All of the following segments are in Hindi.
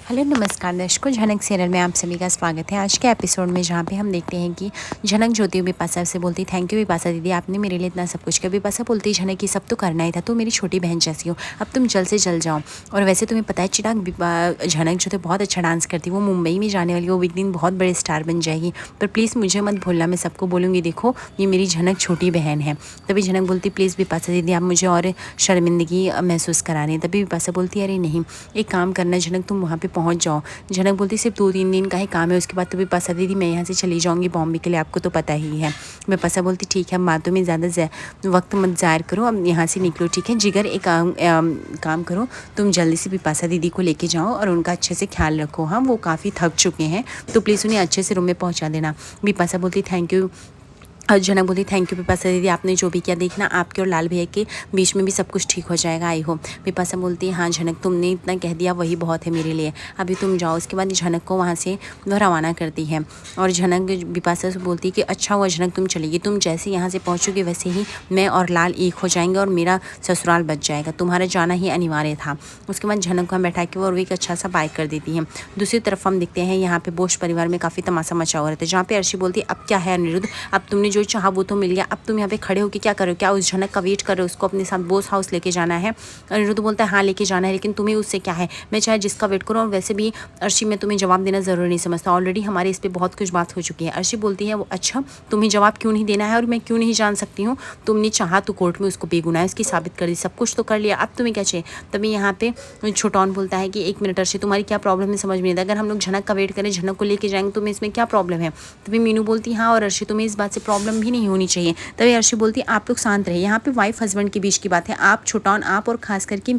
हेलो नमस्कार दर्शकों, झनक सीरियल में आप सभी का स्वागत है। आज के एपिसोड में जहाँ पे हम देखते हैं कि झनक ज्योति बिपाशा से बोलती, थैंक यू बिपाशा दीदी, आपने मेरे लिए इतना सब कुछ किया। बिपाशा बोलती, झनक ये सब तो करना ही था, तो मेरी छोटी बहन जैसी हो, अब तुम जल्द से जल्द जाओ। और वैसे तुम्हें पता है चिराग, झनक जो थे बहुत अच्छा डांस करती, वो मुंबई में जाने वाली, वो एक दिन बहुत बड़े स्टार बन जाएगी, पर प्लीज़ मुझे मत भूलना, मैं सबको बोलूँगी देखो ये मेरी झनक छोटी बहन है। तभी झनक बोलती, प्लीज़ बिपाशा दीदी आप मुझे और शर्मिंदगी महसूस करा रही हैं। तभी बिपाशा बोलती, अरे नहीं, एक काम करना झनक, तुम वहाँ पर पहुँच जाओ। झनक बोलती, सिर्फ 2-3 दिन का ही काम है, उसके बाद तो बिपाशा दीदी मैं यहाँ से चली जाऊँगी बॉम्बे के लिए, आपको तो पता ही है। बिपाशा बोलती, ठीक है, बातों में ज़्यादा वक्त मत ज़ाहिर करो, अब यहाँ से निकलो, ठीक है। जिगर एक काम करो, तुम जल्दी से बिपाशा दीदी को लेके जाओ और उनका अच्छे से ख्याल रखो। हाँ, वो काफ़ी थक चुके हैं, तो प्लीज़ उन्हें अच्छे से रूम में पहुँचा देना। बिपाशा बोलती, थैंक यू। और झनक बोली, थैंक यू बिपाशा दीदी, आपने जो भी किया, देखना आपके और लाल भैया के बीच में भी सब कुछ ठीक हो जाएगा, आई हो। बिपाशा बोलती है, हाँ झनक, तुमने इतना कह दिया वही बहुत है मेरे लिए, अभी तुम जाओ। उसके बाद झनक को वहाँ से वह रवाना करती है और झनक बिपाशा से बोलती है कि अच्छा हुआ झनक तुम चलेगी, तुम जैसे यहाँ से पहुँचोगे वैसे ही मैं और लाल एक हो जाएंगे और मेरा ससुराल बच जाएगा, तुम्हारा जाना ही अनिवार्य था। उसके बाद झनक को हम बैठा के और एक अच्छा सा बाय कर देती है। दूसरी तरफ हम देखते हैं यहाँ पे बोस परिवार में काफ़ी तमाशा मचा हुआ रहता है, जहाँ पे अर्शी बोलती है, अब क्या है अनिरुद्ध, अब तुमने जो चाहा वो तो मिल गया, अब तुम यहाँ पे खड़े होकर क्या करो, क्या उस झनक का वेट कर रहे हो, उसको अपने साथ बोस हाउस लेके जाना है। अनिरुद्ध बोलता है, हाँ लेके जाना है, लेकिन तुम्हें उससे क्या है, मैं चाहे जिसका वेट करूँ। और वैसे भी अर्शी, मैं तुम्हें जवाब देना ज़रूरी नहीं समझता, ऑलरेडी हमारे इस पर बहुत कुछ बात हो चुकी है। अर्शी बोलती है, वो अच्छा तुम्हें जवाब क्यों नहीं देना है और मैं क्यों नहीं जान सकती हूँ, तुमने चाहा तो कोर्ट में उसको बेगुनाह उसकी साबित कर दी, सब कुछ तो कर लिया, अब तुम्हें क्या चाहिए। तभी यहाँ पे छोटौन बोलता है कि एक मिनट अर्शी, तुम्हारी क्या प्रॉब्लम है, समझ में नहीं आता, अगर हम लोग झनक का वेट करें, झनक को लेके जाएंगे, तुम्हें इसमें क्या प्रॉब्लम है। तभी मीनू बोलती है, हाँ और अर्शी, तुम्हें इस बात से प्रॉब्लम भी नहीं होनी चाहिए। तभी अर्शी बोलती है, आप लोग शांत रहिए, यहाँ पे वाइफ हस्बैंड के बीच की बात है, आप छोटौन, आप और खास करके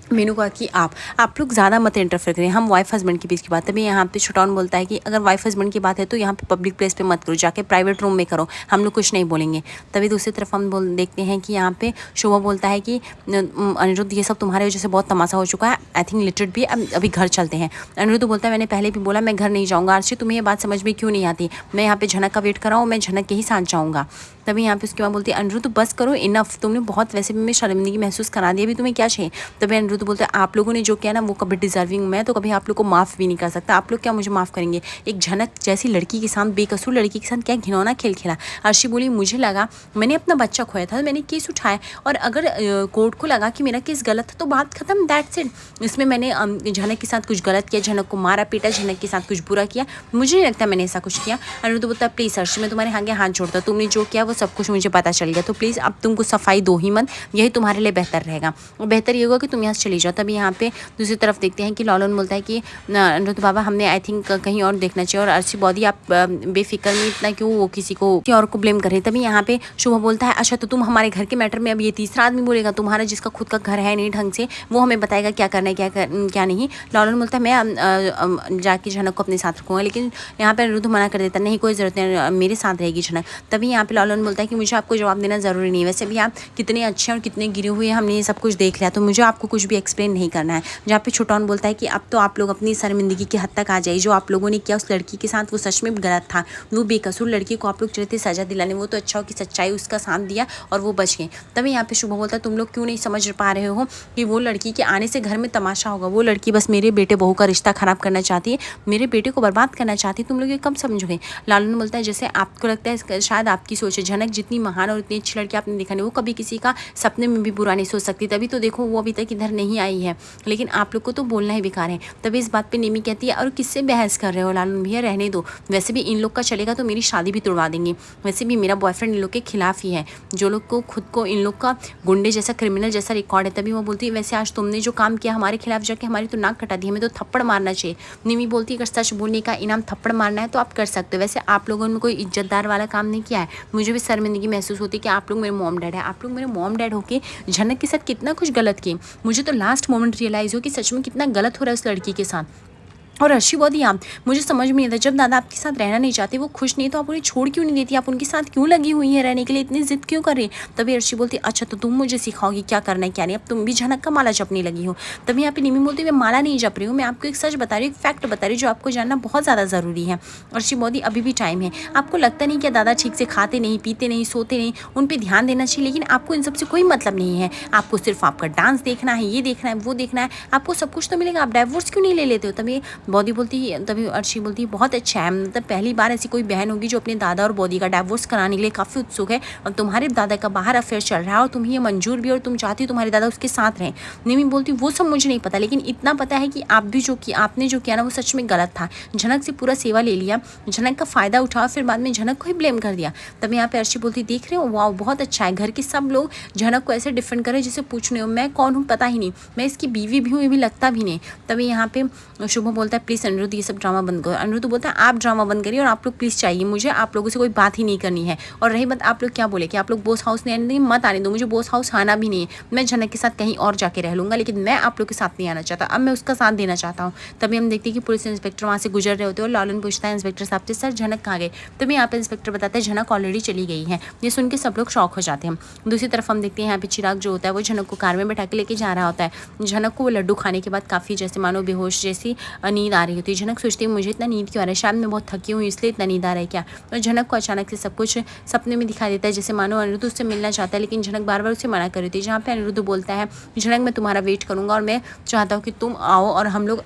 मीनू कहा कि आप लोग ज़्यादा मत इंटरफेयर करें, हम वाइफ हस्बैंड के बीच की बात है। तभी यहाँ पे छोटौन बोलता है कि अगर वाइफ हस्बैंड की बात है तो यहाँ पे पब्लिक प्लेस पे मत करो, जाके प्राइवेट रूम में करो, हम लोग कुछ नहीं बोलेंगे। तभी दूसरी तरफ हम देखते हैं कि यहाँ पे शोभा बोलता है कि अनिरुद्ध, ये सब तुम्हारे वजह से बहुत तमाशा हो चुका है, आई थिंक लिटरेट भी, अभी घर चलते हैं। अनिरुद्ध बोलता है, मैंने पहले भी बोला मैं घर नहीं जाऊँगा। अर्शी, तुम्हें ये बात समझ में क्यों नहीं आती, मैं यहाँ पे झनक का वेट कर रहा हूँ, मैं झनक के ही साथ जाऊँगा। तभी यहाँ पे उसके बाद बोलती है, अनिरुद्ध बस करो, इनफ, तुमने बहुत वैसे भी मैं शर्मिंदगी महसूस करा दी, अभी तुम्हें क्या चाहिए। तभी अनिरुद्ध बोलते हैं, आप लोगों ने जो किया ना वो कभी डिजर्विंग, मैं तो कभी आप लोग को माफ़ भी नहीं कर सकता, आप लोग क्या मुझे माफ़ करेंगे, एक झनक जैसी लड़की के साथ, बेकसूर लड़की के साथ क्या घिनौना खेल खेला। अर्शी बोली, मुझे लगा मैंने अपना बच्चा खोया था, मैंने केस उठाया, और अगर कोर्ट को लगा कि मेरा केस गलत था तो बात खत्म, दैट्स इट। इसमें मैंने झनक के साथ कुछ गलत किया, झनक को मारा पीटा, झनक के साथ कुछ बुरा किया, मुझे नहीं लगता मैंने ऐसा कुछ किया। अनिरुद्ध बोलता है, प्लीज़ अर्शी, मैं तुम्हारे आगे हाथ जोड़ता, तुमने जो किया वो सब कुछ मुझे पता चल गया, तो प्लीज़ अब तुमको सफाई दो ही मत, यही तुम्हारे लिए बेहतर रहेगा, और बेहतर ये होगा कि तुम यहाँ से चली जाओ। तभी यहाँ पे दूसरी तरफ देखते हैं कि लॉलन बोलता है कि अनिरुद्ध बाबा, हमने आई थिंक कहीं और देखना चाहिए, और अर्शी बॉडी आप बेफिक्र में इतना क्यों वो किसी और को ब्लेम कर रहे हैं। तभी यहाँ पे शुभ बोलता है, अच्छा तो तुम हमारे घर के मैटर में अब ये तीसरा आदमी बोलेगा, तुम्हारा जिसका खुद का घर है नहीं ढंग से, वो हमें बताएगा क्या करना है क्या नहीं। लॉलन बोलता है, मैं जाके झनक को अपने साथ रखूँगा, लेकिन यहाँ पे अनिरुद्ध मना कर देता, नहीं कोई ज़रूरत नहीं, मेरे साथ रहेगी झनक। तभी यहाँ पे लॉलन बोलता है कि मुझे आपको जवाब देना ज़रूरी नहीं है, वैसे भी आप कितने अच्छे और कितने गिरे हुए हैं, हमने ये सब कुछ देख लिया, तो मुझे आपको कुछ भी एक्सप्लेन नहीं करना है। जहाँ पे छोटौन बोलता है कि अब तो आप लोग अपनी शर्मिंदगी की हद तक आ जाइए, जो आप लोगों ने किया उस लड़की के साथ वो सच में गलत था, वो बेकसूर लड़की को आप लोग चाहते सजा दिलाने, वो तो अच्छा हो कि सच्चाई उसका साथ दिया और वो बच गए। तभी यहाँ पे शुभ बोलता है, तुम लोग क्यों नहीं समझ पा रहे हो कि वो लड़की के आने से घर में तमाशा होगा, वो लड़की बस मेरे बेटे बहू का रिश्ता खराब करना चाहती है, मेरे बेटे को बर्बाद करना चाहती है, तुम लोग ये कब समझोगे। लालन बोलता है, जैसे आपको लगता है शायद आपकी सोच है, झनक जितनी महान और इतनी अच्छी लड़की आपने देखा नहीं, वो कभी किसी का सपने में भी बुरा नहीं सोच सकती, तभी तो देखो वो अभी तक इधर नहीं आई है, लेकिन आप लोग को तो बोलना ही बेकार है। तभी इस बात पे निमी कहती है, और किससे बहस कर रहे हो लालन भैया, रहने दो, वैसे भी इन लोग का चलेगा तो मेरी शादी भी तोड़वा देंगे, वैसे भी मेरा बॉयफ्रेंड इन लोग के खिलाफ ही है, जो लोग को खुद को इन लोग का गुंडे जैसा क्रिमिनल जैसा रिकॉर्ड है। तभी वो बोलती है, वैसे आज तुमने जो काम किया हमारे खिलाफ जाके, हमारी तो नाक कटा दी, हमें तो थप्पड़ मारना चाहिए। निमी बोलती है, अगर सच बोलने का इनाम थप्पड़ मारना है तो आप कर सकते हो, वैसे आप लोगों ने कोई इज्जतदार वाला काम नहीं किया है, मुझे भी शर्मिंदगी महसूस होती है कि आप लोग मेरे मॉम डैड है, आप लोग मेरे मॉम डैड होके झनक के साथ कितना कुछ गलत किए, मुझे तो लास्ट मोमेंट रियलाइज़ हो कि सच में कितना गलत हो रहा है उस लड़की के साथ। और अर्शी बहुत ही मुझे समझ में नहीं आता, जब दादा आपके साथ रहना नहीं चाहते, वो खुश नहीं, तो आप उन्हें छोड़ क्यों नहीं देती, आप उनके साथ क्यों लगी हुई हैं रहने के लिए, इतनी जिद क्यों कर रही है। तभी अर्शी बोलती अच्छा तो तुम मुझे सिखाओगी क्या करना है क्या नहीं, अब तुम भी झनक का माला जपने लगी हो। तभी यहाँ पे निमी बोलती मैं माला नहीं जप रही हूँ, मैं आपको एक सच बता रही हूँ, एक फैक्ट बता रही हूँ जो आपको जानना बहुत ज़्यादा ज़रूरी है। अर्शी बोलती अभी भी टाइम है, आपको लगता नहीं कि दादा ठीक से खाते नहीं, पीते नहीं, सोते नहीं, उन पर ध्यान देना चाहिए, लेकिन आपको इन सबसे कोई मतलब नहीं है, आपको सिर्फ आपका डांस देखना है, ये देखना है, वो देखना है, आपको सब कुछ तो मिलेगा, आप डाइवोर्स क्यों नहीं ले लेते हो। तभी बॉडी बोलती है, तभी अर्शी बोलती है बहुत अच्छा है, मतलब पहली बार ऐसी कोई बहन होगी जो अपने दादा और बॉडी का डाइवोर्स कराने के लिए काफ़ी उत्सुक है, और तुम्हारे दादा का बाहर अफेयर चल रहा है और तुम्हें ये मंजूर भी, और तुम चाहती हो तुम्हारे दादा उसके साथ रहें। निमी बोलती वो सब मुझे नहीं पता, लेकिन इतना पता है कि आप भी जो कि आपने जो किया ना वो सच में गलत था, झनक से पूरा सेवा ले लिया, झनक का फ़ायदा उठाया, फिर बाद में झनक को ही ब्लेम कर दिया। तब यहाँ पे अर्शी बोलती देख रहे हो वाह बहुत अच्छा है, घर के सब लोग झनक को ऐसे डिफेंड करें जिसे पूछने हो मैं कौन हूँ पता ही नहीं, मैं इसकी बीवी भी हूँ ये भी लगता भी नहीं। तभी यहाँ पे शुभ बोलता है प्लीज़ अनिरुद्ध ये सब ड्रामा बंद करो। अनिरुद्ध बोलता है आप ड्रामा बंद करिए और आप लोग प्लीज़ चाहिए, मुझे आप लोगों से कोई बात ही नहीं करनी है। और रही बात आप लोग क्या बोले कि आप लोग बोस हाउस नहीं आने देंगे, मत आने दो, मुझे बोस हाउस आना भी नहीं है, मैं झनक के साथ कहीं और जाके रह लूँगा, लेकिन मैं आप लोग के साथ नहीं आना चाहता, अब मैं उसका साथ देना चाहता हूँ। तभी हम देखते हैं कि पुलिस इंस्पेक्टर वहाँ से गुजर रहे होते हैं और लालन पूछता है इंस्पेक्टर साहब से सर झनक कहाँ गए। तभी यहाँ पे इंस्पेक्टर बताता है झनक ऑलरेडी चली गई है। ये सुन के सब लोग शॉक हो जाते हैं। दूसरी तरफ हम देखते हैं यहाँ पे चिराग जो होता है वो झनक को कार में बैठा के लेके जा रहा होता है। झनक को वो लड्डू खाने के बाद काफ़ी जैसे मानो बेहोश जैसी नींद आ रही होती है। झनक सोचती है मुझे इतना नींद क्यों आ रहा है, शायद मैं बहुत थकी हूँ इसलिए इतना नींद आ रहा है क्या। और झनक को अचानक से सब कुछ सपने में दिखाई देता है, जैसे मानो अनिरुद्ध उससे मिलना चाहता है, लेकिन झनक बार बार उसे मना कर रही थी। जहाँ पे अनिरुद्ध बोलता है झनक मैं तुम्हारा वेट करूँगा और मैं चाहता हूँ कि तुम आओ और हम लोग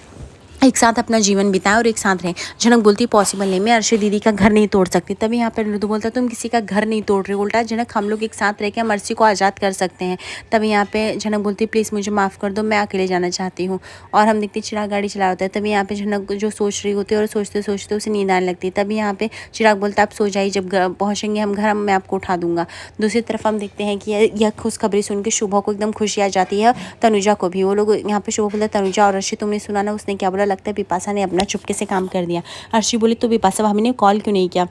एक साथ अपना जीवन बिताएं और एक साथ रहें। झनक बोलती पॉसिबल नहीं, मैं अर्शी दीदी का घर नहीं तोड़ सकती। तभी यहाँ पर अनिरुद्ध बोलता है तुम किसी का घर नहीं तोड़ रहे, उल्टा झनक हम लोग एक साथ रह के हम अर्शी को आज़ाद कर सकते हैं। तभी यहाँ पे झनक बोलती प्लीज़ मुझे माफ़ कर दो, मैं अकेले जाना चाहती हूँ। और हम देखते चिराग गाड़ी चला होता है। तभी यहाँ पे झनक जो सोच रही होती है और सोचते सोचते उसे नींद आने लगती है। तभी यहाँ पे चिराग बोलता है आप सो जाइए, जब पहुँचेंगे हम घर मैं आपको उठा दूंगा। दूसरी तरफ हम देखते हैं कि यह खुशखबरी सुन के शुभ को एकदम खुशी आ जाती है, तनुजा को भी। वो लोग यहाँ पे शुभ बोलता है तनुजा और अर्शी तुमने सुना ना उसने क्या बोला, लगता है बिपाशा ने अपना चुपके से काम कर दिया। अर्शी बोली तो बिपाशा भाभी ने कॉल क्यों नहीं किया।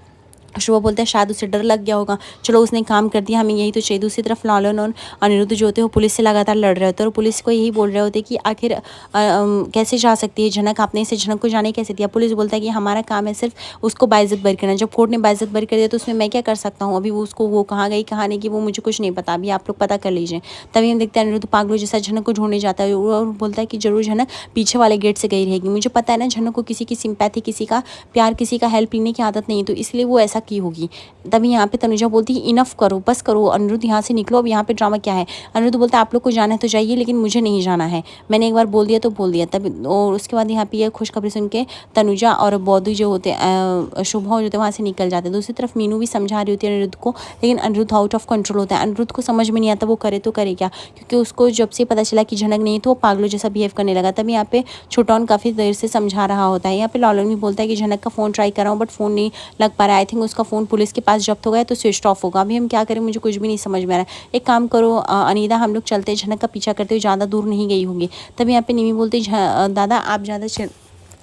शुभ बोलते हैं शायद उसे डर लग गया होगा, चलो उसने काम कर दिया हमें यही तो चाहिए। दूसरी तरफ लालन और अनिरुद्ध जो होते हैं वो पुलिस से लगातार लड़ रहे होते हैं और पुलिस को यही बोल रहे होते हैं कि आखिर कैसे जा सकती है झनक, आपने इसे झनक को जाने कैसे दिया। पुलिस बोलता है कि हमारा काम है सिर्फ उसको बाइज्जत बरी करना, जब कोर्ट ने बाइज्जत बरी कर दिया तो उसमें मैं क्या कर सकता हूँ, अभी उसको वो कहाँ गई कहाँ नहीं की वो मुझे कुछ नहीं पता, अभी आप लोग पता कर लीजिए। तभी हम देखते हैं अनिरुद्ध पागलों जैसा झनक को ढूंढने जाता है और बोलता है कि जरूर झनक पीछे वाले गेट से गई रहेगी, मुझे पता है ना झनक को किसी की सिंपैथी, किसी का प्यार, किसी का हेल्प लेने की आदत नहीं, तो इसलिए वो ऐसा की होगी। तभी यहाँ पे तनुजा बोलती है इनफ करो, बस करो अनिरुद्ध, यहाँ से निकलो, अब यहाँ पे ड्रामा क्या है। अनिरुद्ध बोलता है आप लोग को जाना है तो जाइए, लेकिन मुझे नहीं जाना है, मैंने एक बार बोल दिया तो बोल दिया। तभी और उसके बाद यहाँ पे यह खुशखबरी सुन के तनुजा और बौद्धू जो होते हैं शुभ जो होते हैं वहाँ से निकल जाते हैं। दूसरी तरफ मीनू भी समझा रही होती है अनिरुद्ध को, लेकिन अनिरुद्ध आउट ऑफ कंट्रोल होता है। अनिरुद्ध को समझ में नहीं आता वो करे तो करे क्या, क्योंकि उसको जब से पता चला कि झनक नहीं तो वो पागलों जैसा बिहेव करने लगा। तभी यहाँ पे छोटॉन काफ़ी देर से समझा रहा होता है। यहाँ पे लालन भी बोलता है कि झनक का फ़ोन ट्राई कर रहा हूँ बट फ़ोन नहीं लग पा रहा है, आई थिंक उसका फ़ोन पुलिस के पास जब्त हो गया तो स्विच ऑफ होगा, अभी हम क्या करें मुझे कुछ भी नहीं समझ में आ रहा है। एक काम करो अनीता हम लोग चलते हैं, झनक का पीछा करते हुए ज़्यादा दूर नहीं गई होंगी। तभी यहाँ पे निमी बोलती दादा आप ज़्यादा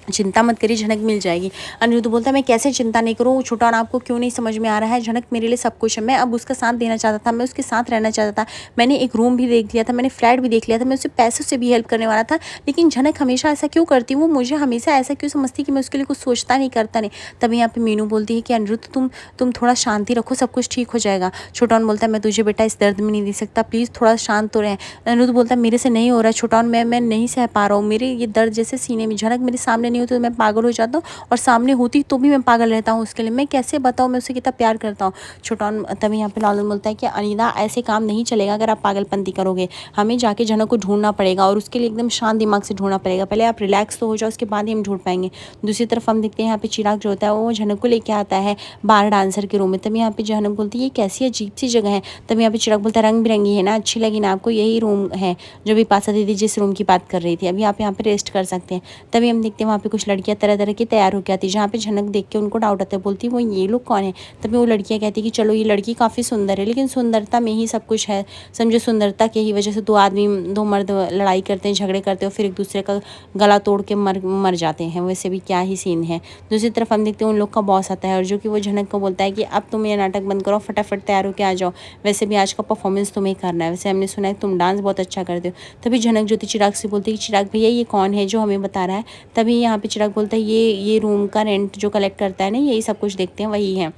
चिंता मत करिए झनक मिल जाएगी। अनिरुद्ध बोलता है मैं कैसे चिंता नहीं करूँ, छोटा आपको क्यों नहीं समझ में आ रहा है, झनक मेरे लिए सब कुछ है, मैं अब उसका साथ देना चाहता था, मैं उसके साथ रहना चाहता था, मैंने एक रूम भी देख लिया था, मैंने फ्लैट भी देख लिया था, मैं उसे पैसों से भी हेल्प करने वाला था, लेकिन झनक हमेशा ऐसा क्यों करती, वो मुझे हमेशा ऐसा क्यों समझती कि मैं उसके लिए कुछ सोचता नहीं करता नहीं। तभी यहाँ पे मीनू बोलती है कि अनिरुद्ध तुम थोड़ा शांति रखो, सब कुछ ठीक हो जाएगा। छोटा बोलता है मैं तुझे बेटा इस दर्द में नहीं दे सकता, प्लीज़ थोड़ा शांत तो रहे। अनिरुद्ध बोलता है मेरे से नहीं हो रहा है छोटा, मैं नहीं सह पा रहा हूँ, मेरे ये दर्द जैसे सीने में, झनक मेरे सामने नहीं होती तो मैं पागल हो जाता हूँ और सामने होती तो भी मैं पागल रहता हूँ उसके लिए, मैं कैसे बताऊँ मैं उसे कितना प्यार करता हूँ। छोटा तभी यहाँ पे लालन बोलता है कि अनीता ऐसे काम नहीं चलेगा, अगर आप पागलपंती करोगे हमें जाके झनक को ढूंढना पड़ेगा और उसके लिए एकदम शांत दिमाग से ढूंढना पड़ेगा, पहले आप रिलैक्स तो हो जाओ उसके बाद ही हम ढूंढ पाएंगे। दूसरी तरफ हम देखते हैं यहाँ पे चिराग जो होता है वो झनक को लेके आता है बार डांसर के रूम में। तभी यहाँ पे झनक बोलती है ये कैसी अजीब सी जगह है। तभी यहाँ पे चिराग बोलता है रंग बिरंगी है ना, अच्छी लगी ना आपको, यही रूम है जो भी पासा दीदी जिस रूम की बात कर रही थी, अभी आप यहाँ पे रेस्ट कर सकते हैं। तभी हम देखते हैं वहाँ पे कुछ लड़कियाँ तरह तरह की तैयार होकर आती है, जहाँ पे झनक देख के उनको डाउट आता है, बोलती वो ये लोग कौन है। तभी वो लड़कियाँ कहती कि चलो ये लड़की काफ़ी सुंदर है, लेकिन सुंदरता में ही सब कुछ है, समझो सुंदरता के ही वजह से दो मर्द लड़ाई करते हैं, झगड़े करते हैं और फिर एक दूसरे का गला तोड़ के मर जाते हैं, वैसे भी क्या ही सीन है। दूसरी तरफ हम देखते हैं उन लोग का बॉस आता है और जो कि वो झनक को बोलता है कि अब तुम ये नाटक बंद करो, फटाफट तैयार होकर आ जाओ, वैसे भी आज का परफॉर्मेंस तुम्हें करना है, वैसे हमने सुना है तुम डांस बहुत अच्छा करते हो। तभी झनक जो थी चिराग से बोलती है कि चिराग भैया ये कौन है जो हमें बता रहा है। तभी यहाँ यहाँ पे चिराग बोलता है ये रूम का रेंट जो कलेक्ट करता है ना, यही सब कुछ देखते हैं वही है।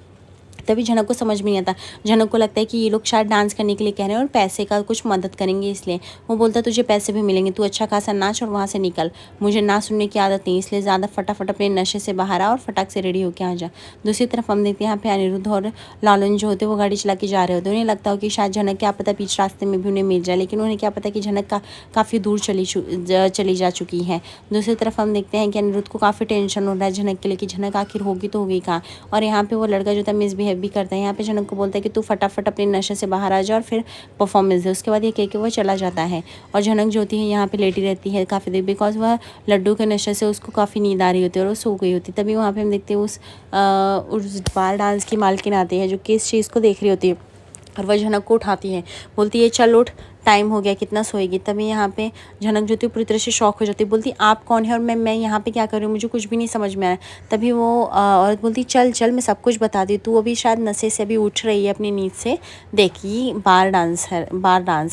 तभी झनक को समझ में नहीं आता। झनक को लगता है कि ये लोग शायद डांस करने के लिए कह रहे हैं और पैसे का कुछ मदद करेंगे इसलिए। वो बोलता है तुझे पैसे भी मिलेंगे, तू अच्छा खासा नाच और वहाँ से निकल। मुझे ना सुनने की आदत नहीं, इसलिए ज़्यादा फटाफट अपने नशे से बाहर आ और फटाक से रेडी होकर आ जा। दूसरी तरफ हम देखते हैं यहाँ पे अनिरुद्ध और लालन जो होते हैं वो गाड़ी चला के जा रहे होते हैं। उन्हें लगता हो कि शायद झनक क्या पता बीच रास्ते में भी उन्हें मिल जाए, लेकिन उन्हें क्या पता कि झनक काफ़ी दूर चली जा चुकी है। दूसरी तरफ हम देखते हैं कि अनिरुद्ध को काफ़ी टेंशन हो रहा है झनक के लिए कि झनक आखिर होगी तो होगी कहाँ। और यहाँ पे वो लड़का जो था मिसबिहेव भी करता है। यहाँ पे झनक को बोलता है कि तू फटाफट अपने नशे से बाहर आ जा और फिर परफॉर्मेंस दे। उसके बाद ये कह के वो चला जाता है और झनक जो होती है यहाँ पे लेटी रहती है काफ़ी देर, बिकॉज वह लड्डू के नशे से उसको काफ़ी नींद आ रही होती है और वो सो गई होती है। तभी वहाँ पे हम देखते हैं उस बार डांस की मालकिन आती है जो कि इस चीज़ को देख रही होती है और वह झनक को उठाती है, बोलती है चल उठ, टाइम हो गया, कितना सोएगी। तभी यहाँ पे झनक जो थी पूरी तरह से शॉक हो जाती है, बोलती आप कौन है और मैं यहाँ पे क्या कर रही हूँ, मुझे कुछ भी नहीं समझ में आया। तभी वो औरत बोलती चल चल मैं सब कुछ बता दी, तू अभी शायद नशे से अभी उठ रही है अपनी नींद से, देखी बार डांस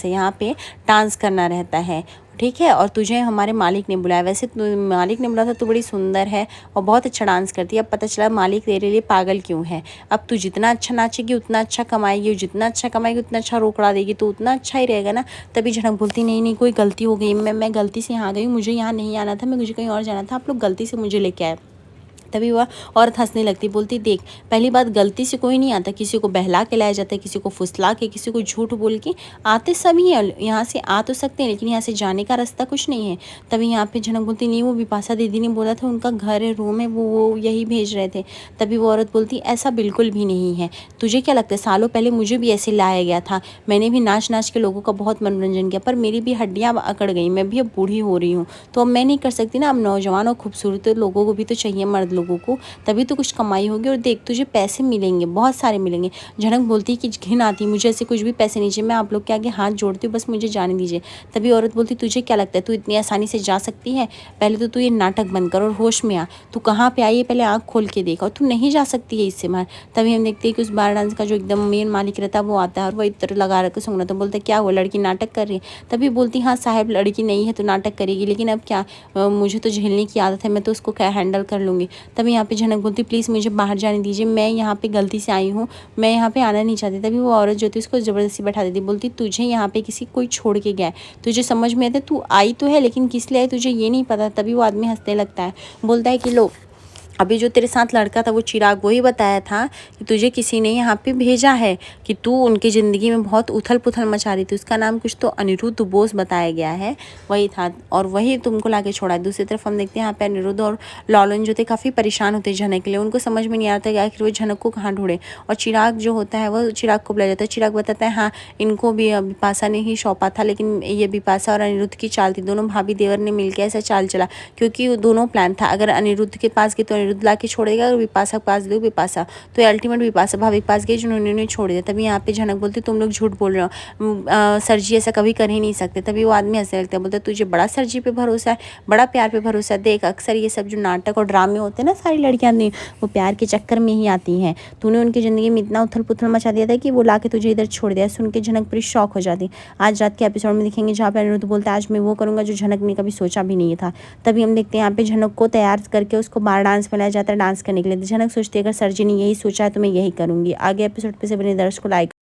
है यहाँ पे डांस करना रहता है, ठीक है, और तुझे हमारे मालिक ने बुलाया। वैसे मालिक ने बुलाया था, तू बड़ी सुंदर है और बहुत अच्छा डांस करती है। अब पता चला मालिक तेरे लिए पागल क्यों है। अब तू जितना अच्छा नाचेगी उतना अच्छा कमाएगी, और जितना अच्छा कमाएगी उतना अच्छा रोकड़ा देगी, तो उतना अच्छा ही रहेगा ना। तभी झनक बोलती नहीं नहीं कोई गलती हो गई, मैं गलती से यहाँ गई, मुझे यहाँ नहीं आना था, मुझे कहीं और जाना था, आप लोग गलती से मुझे लेके आए। तभी वह औरत हंसने लगती, बोलती देख पहली बात गलती से कोई नहीं आता, किसी को बहला के लाया जाता है, किसी को फुसला के, किसी को झूठ बोल के आते सभी हैं। यहाँ से आ तो सकते हैं लेकिन यहाँ से जाने का रास्ता कुछ नहीं है। तभी यहाँ पे झनक बोलती नहीं वो बिपाशा दीदी ने बोला था उनका घर है, रूम है, वो यही भेज रहे थे। तभी वो औरत बोलती ऐसा बिल्कुल भी नहीं है, तुझे क्या लगता है सालों पहले मुझे भी ऐसे लाया गया था, मैंने भी नाच नाच के लोगों का बहुत मनोरंजन किया, पर मेरी भी हड्डियाँ अकड़ गई, मैं भी अब बूढ़ी हो रही हूँ, तो अब मैं नहीं कर सकती ना। अब नौजवान और खूबसूरत लोगों को भी तो चाहिए, मर्द लोगों को, तभी तो कुछ कमाई होगी, और देख तुझे पैसे मिलेंगे, बहुत सारे मिलेंगे। झनक बोलती है कि घिन आती, मुझे ऐसे कुछ भी पैसे नहीं चाहिए, मैं आप लोग के आगे हाथ जोड़ती हूँ, बस मुझे जाने दीजिए। तभी औरत बोलती तुझे क्या लगता है तू इतनी आसानी से जा सकती है, पहले तो तू ये नाटक बंद कर और होश में आ, तू कहाँ पे आई है पहले आँख खोल के देख, और तू नहीं जा सकती है इससे बाहर। तभी हम देखते हैं कि उस बार डांस का जो एकदम मेन मालिक रहता है वो आता है और वो इत्र लगा रखकर सुन रहा, तो बोलता है क्या हुआ लड़की नाटक कर रही है। तभी बोलती हाँ साहब लड़की नहीं है तो नाटक करेगी, लेकिन अब क्या, मुझे तो झेलने की आदत है, मैं तो उसको क्या हैंडल कर लूँगी। तभी यहाँ पे झनक बोलती प्लीज़ मुझे बाहर जाने दीजिए, मैं यहाँ पे गलती से आई हूँ, मैं यहाँ पे आना नहीं चाहती। तभी वो औरत जो थी उसको ज़बरदस्ती बैठा देती, बोलती तुझे यहाँ पे किसी कोई छोड़ के गया है, तुझे समझ में आता है, तू आई तो है लेकिन किस लिए आई तुझे ये नहीं पता। तभी वो आदमी हंसने लगता है, बोलता है कि लो अभी जो तेरे साथ लड़का था वो चिराग, वही बताया था कि तुझे किसी ने यहाँ पे भेजा है कि तू उनकी ज़िंदगी में बहुत उथल पुथल मचा रही थी, उसका नाम कुछ तो अनिरुद्ध बोस बताया गया है, वही था और वही तुमको लाके छोड़ा है। दूसरी तरफ हम देखते हैं यहाँ पे अनिरुद्ध और लालन जो थे काफ़ी परेशान होते हैं झनक के लिए, उनको समझ में नहीं आता कि आखिर वो झनक को कहाँ ढूंढे। और चिराग जो होता है वो चिराग को बुलाया जाता है, चिराग बताता है हाँ इनको भी बिपाशा ने ही सौंपा था, लेकिन ये बिपाशा और अनिरुद्ध की चाल थी, दोनों भाभी देवर ने मिलकर ऐसा चाल चला, क्योंकि वो दोनों प्लान था, अगर अनिरुद्ध के पास गए तो अनिरुद्ध ला के छोड़ेगा, अगर विपाशा के पास गए विपाशा, तो अल्टीमेट विपाशा भाभी के पास गई जिन्होंने उन्हें छोड़ दिया। तभी यहाँ पे झनक बोलती तुम लोग झूठ बोल रहे हो, सर जी ऐसा कभी कर ही नहीं सकते। तभी वो आदमी हंसने लगता है, बोलता तुझे बड़ा सर जी पे भरोसा है, बड़ा प्यार पे भरोसा है, देख अक्सर ये सब जो नाटक और ड्रामे होते हैं ना सारी लड़कियां नहीं वो प्यार के चक्कर में ही आती हैं, तूने उनकी ज़िंदगी में इतना उथल पुथल मचा दिया था कि वो ला के तुझे इधर छोड़ दिया। सुन के झनक पूरी शौक हो जाती। आज रात के एपिसोड में दिखेंगे जहाँ पे अनिरुद्ध बोलता है आज मैं वो करूँगा जो झनक ने कभी सोचा भी नहीं था। तभी हम देखते हैं यहाँ पे झनक को तैयार करके उसको बार डांस में लाया जाता है डांस करने के लिए। झनक सोचती है अगर सर जी ने यही सोचा है तो मैं यही करूँगी। आगे एपिसोड पे से बने दर्शक को लाइक